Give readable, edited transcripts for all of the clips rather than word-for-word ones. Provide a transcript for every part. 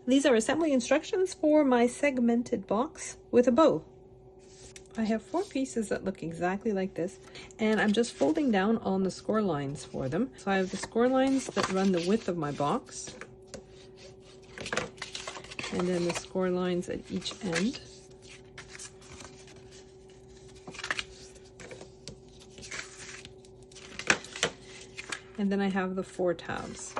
These are assembly instructions for my segmented box with a bow. I have 4 pieces that look exactly like this, and I'm just folding down on the score lines for them. So I have the score lines that run the width of my box, and then the score lines at each end. And then I have the 4 tabs.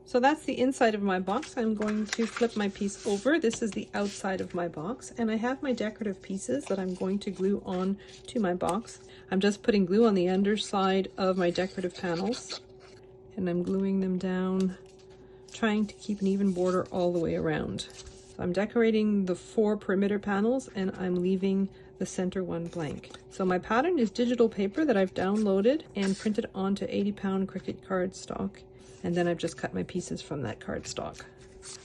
So that's the inside of my box. I'm going to flip my piece over. This is the outside of my box, and I have my decorative pieces that I'm going to glue on to my box. I'm just putting glue on the underside of my decorative panels, and I'm gluing them down, trying to keep an even border all the way around. So I'm decorating the 4 perimeter panels, and I'm leaving the center one blank. So my pattern is digital paper that I've downloaded and printed onto 80-pound Cricut cardstock. And then I've just cut my pieces from that cardstock.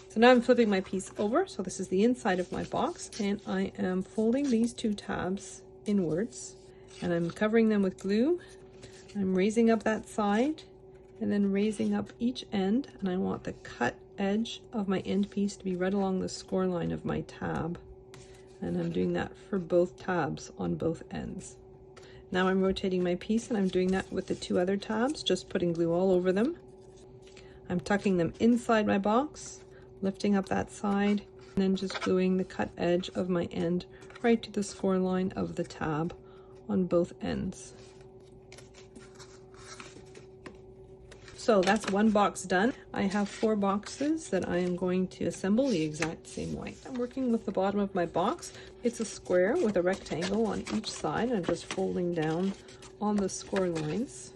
So now I'm flipping my piece over. So this is the inside of my box, and I am folding these 2 tabs inwards, and I'm covering them with glue. I'm raising up that side and then raising up each end, and I want the cut edge of my end piece to be right along the score line of my tab. And I'm doing that for both tabs on both ends. Now I'm rotating my piece, and I'm doing that with the 2 other tabs, just putting glue all over them. I'm tucking them inside my box, lifting up that side, and then just gluing the cut edge of my end right to the score line of the tab on both ends. So that's 1 box done. I have 4 boxes that I am going to assemble the exact same way. I'm working with the bottom of my box. It's a square with a rectangle on each side. I'm just folding down on the score lines.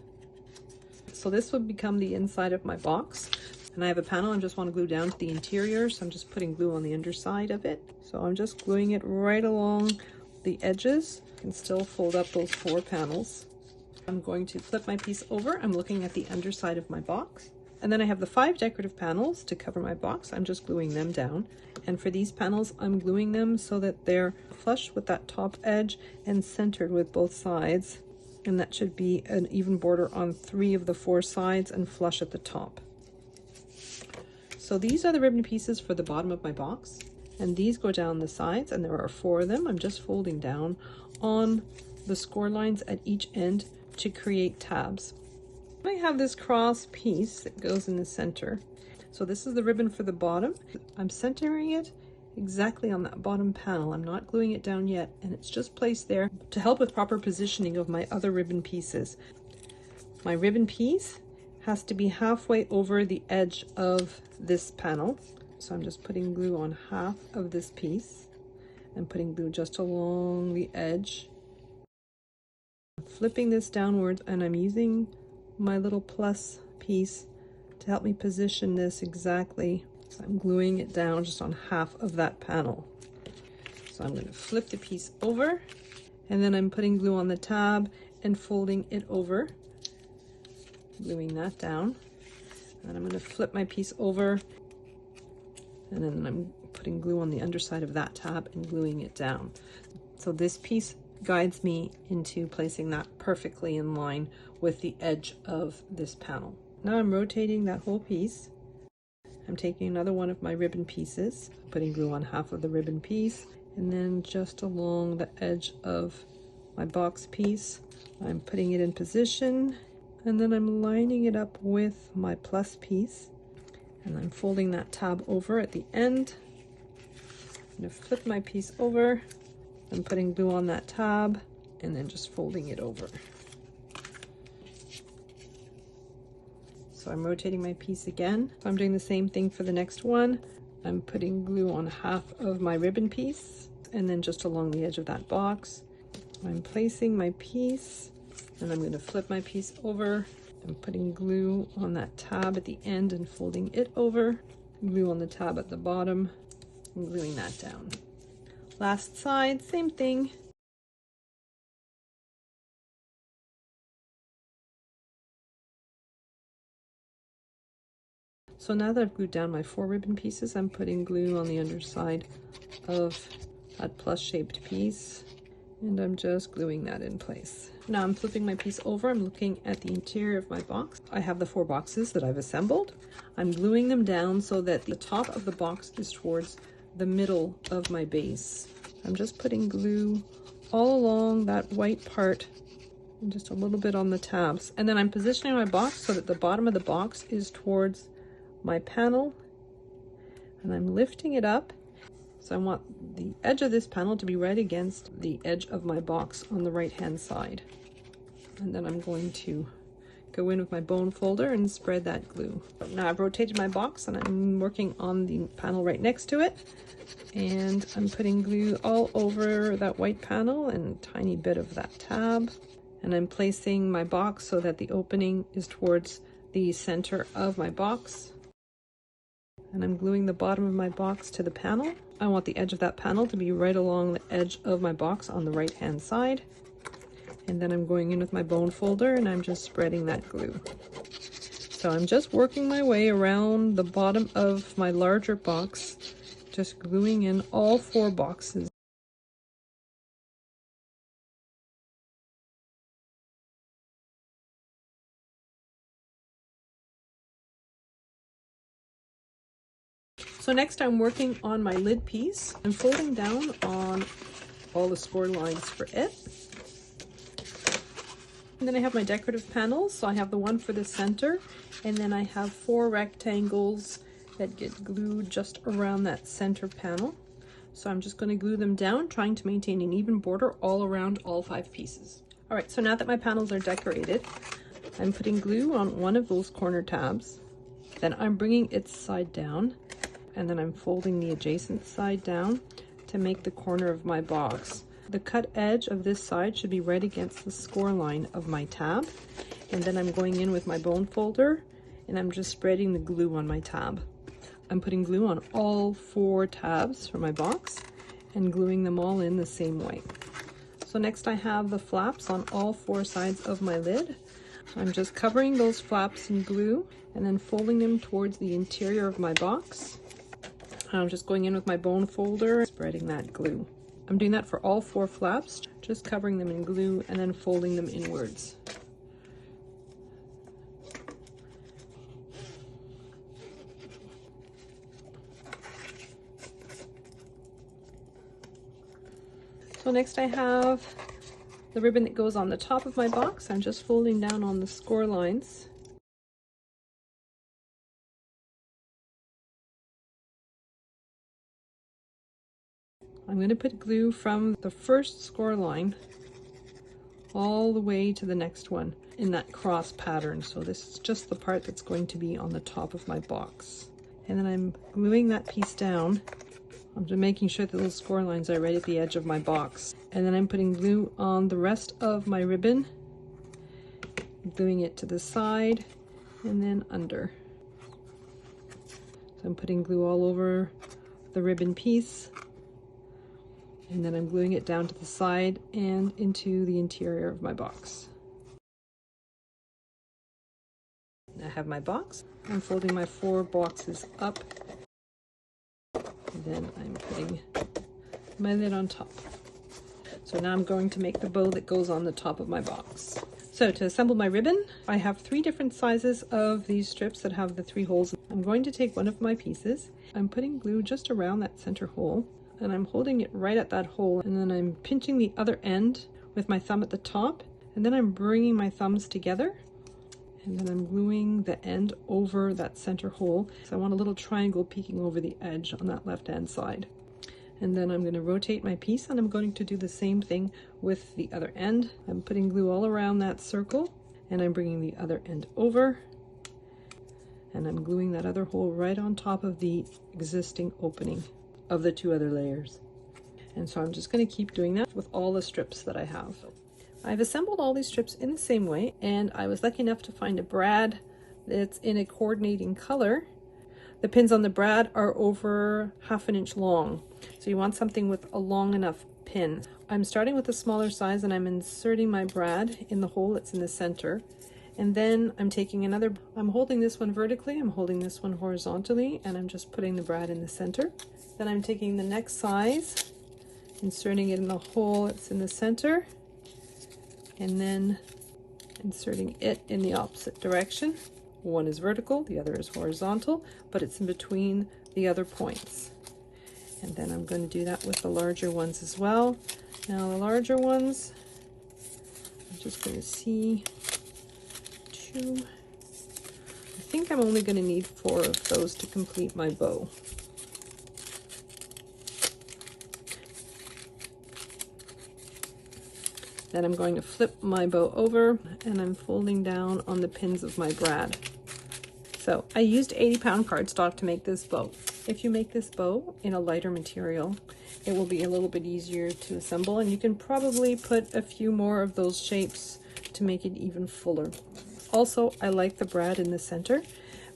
So this would become the inside of my box, and I have a panel I just want to glue down to the interior, so I'm just putting glue on the underside of it. So I'm just gluing it right along the edges. I can still fold up those 4 panels. I'm going to flip my piece over. I'm looking at the underside of my box, and then I have the 5 decorative panels to cover my box. I'm just gluing them down, and for these panels I'm gluing them so that they're flush with that top edge and centered with both sides. And that should be an even border on 3 of the 4 sides and flush at the top. So these are the ribbon pieces for the bottom of my box, and these go down the sides, and there are 4 of them. I'm just folding down on the score lines at each end to create tabs. I have this cross piece that goes in the center. So this is the ribbon for the bottom. I'm centering it exactly on that bottom panel. I'm not gluing it down yet, and it's just placed there to help with proper positioning of my other ribbon pieces. My ribbon piece has to be halfway over the edge of this panel, so I'm just putting glue on half of this piece and putting glue just along the edge. I'm flipping this downwards, and I'm using my little plus piece to help me position this exactly. So I'm gluing it down just on half of that panel. So I'm going to flip the piece over, and then I'm putting glue on the tab and folding it over, gluing that down. And I'm going to flip my piece over, and then I'm putting glue on the underside of that tab and gluing it down. So this piece guides me into placing that perfectly in line with the edge of this panel. Now I'm rotating that whole piece. I'm taking another one of my ribbon pieces, putting glue on half of the ribbon piece, and then just along the edge of my box piece, I'm putting it in position, and then I'm lining it up with my plus piece, and I'm folding that tab over at the end. I'm going to flip my piece over. I'm putting glue on that tab, and then just folding it over. So I'm rotating my piece again. I'm doing the same thing for the next one. I'm putting glue on half of my ribbon piece, and then just along the edge of that box. I'm placing my piece, and I'm going to flip my piece over. I'm putting glue on that tab at the end and folding it over. Glue on the tab at the bottom and gluing that down. Last side, same thing. So now that I've glued down my 4 ribbon pieces, I'm putting glue on the underside of that plus shaped piece, And I'm just gluing that in place. Now I'm flipping my piece over. I'm looking at the interior of my box. I have the 4 boxes that I've assembled. I'm gluing them down so that the top of the box is towards the middle of my base. I'm just putting glue all along that white part and just a little bit on the tabs. And then I'm positioning my box so that the bottom of the box is towards my panel. And I'm lifting it up. So I want the edge of this panel to be right against the edge of my box on the right hand side. And then I'm going to go in with my bone folder and spread that glue. Now I've rotated my box and I'm working on the panel right next to it. And I'm putting glue all over that white panel and a tiny bit of that tab. And I'm placing my box so that the opening is towards the center of my box. And I'm gluing the bottom of my box to the panel. I want the edge of that panel to be right along the edge of my box on the right hand side. And then I'm going in with my bone folder and I'm just spreading that glue. So I'm just working my way around the bottom of my larger box, just gluing in all 4 boxes. So next I'm working on my lid piece. I'm folding down on all the score lines for it. And then I have my decorative panels. So I have the one for the center, and then I have 4 rectangles that get glued just around that center panel. So I'm just going to glue them down, trying to maintain an even border all around all 5 pieces. All right, so now that my panels are decorated, I'm putting glue on one of those corner tabs. Then I'm bringing its side down, and then I'm folding the adjacent side down to make the corner of my box. The cut edge of this side should be right against the score line of my tab. And then I'm going in with my bone folder and I'm just spreading the glue on my tab. I'm putting glue on all 4 tabs for my box and gluing them all in the same way. So next I have the flaps on all 4 sides of my lid. I'm just covering those flaps in glue and then folding them towards the interior of my box. I'm just going in with my bone folder, spreading that glue. I'm doing that for all 4 flaps, just covering them in glue and then folding them inwards. So next I have the ribbon that goes on the top of my box. I'm just folding down on the score lines. I'm going to put glue from the first score line all the way to the next one in that cross pattern. So this is just the part that's going to be on the top of my box. And then I'm gluing that piece down. I'm just making sure that those score lines are right at the edge of my box. And then I'm putting glue on the rest of my ribbon, gluing it to the side and then under. So I'm putting glue all over the ribbon piece. And then I'm gluing it down to the side and into the interior of my box. I have my box. I'm folding my 4 boxes up. And then I'm putting my lid on top. So now I'm going to make the bow that goes on the top of my box. So to assemble my ribbon, I have 3 different sizes of these strips that have the 3 holes. I'm going to take one of my pieces. I'm putting glue just around that center hole. And I'm holding it right at that hole, and then I'm pinching the other end with my thumb at the top, and then I'm bringing my thumbs together, and then I'm gluing the end over that center hole. So I want a little triangle peeking over the edge on that left hand side. And then I'm going to rotate my piece, and I'm going to do the same thing with the other end. I'm putting glue all around that circle, and I'm bringing the other end over, and I'm gluing that other hole right on top of the existing opening of the 2 other layers. And so I'm just going to keep doing that with all the strips that I have. I've assembled all these strips in the same way, and I was lucky enough to find a brad that's in a coordinating color. The pins on the brad are over 1/2 inch long, so you want something with a long enough pin. I'm starting with a smaller size and I'm inserting my brad in the hole that's in the center. And then I'm taking I'm holding this one vertically, I'm holding this one horizontally, and I'm just putting the brad in the center. Then I'm taking the next size inserting it in the hole that's in the center, and then inserting it in the opposite direction. One is vertical, the other is horizontal, but it's in between the other points. And then I'm going to do that with the larger ones as well. Now the larger ones, I'm just going to see 2. I think I'm only going to need 4 of those to complete my bow. Then I'm going to flip my bow over, and I'm folding down on the pins of my brad. So I used 80-pound cardstock to make this bow. If you make this bow in a lighter material, it will be a little bit easier to assemble, and you can probably put a few more of those shapes to make it even fuller. Also, I like the brad in the center,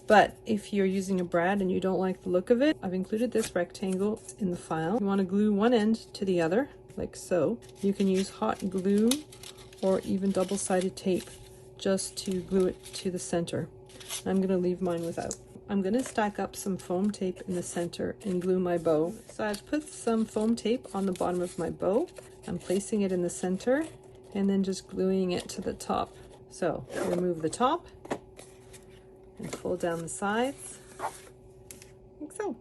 but if you're using a brad and you don't like the look of it, I've included this rectangle in the file. You want to glue one end to the other, like so. You can use hot glue or even double-sided tape just to glue it to the center. I'm going to leave mine without. I'm going to stack up some foam tape in the center and glue my bow. So I've put some foam tape on the bottom of my bow. I'm placing it in the center and then just gluing it to the top. So remove the top and fold down the sides, like so.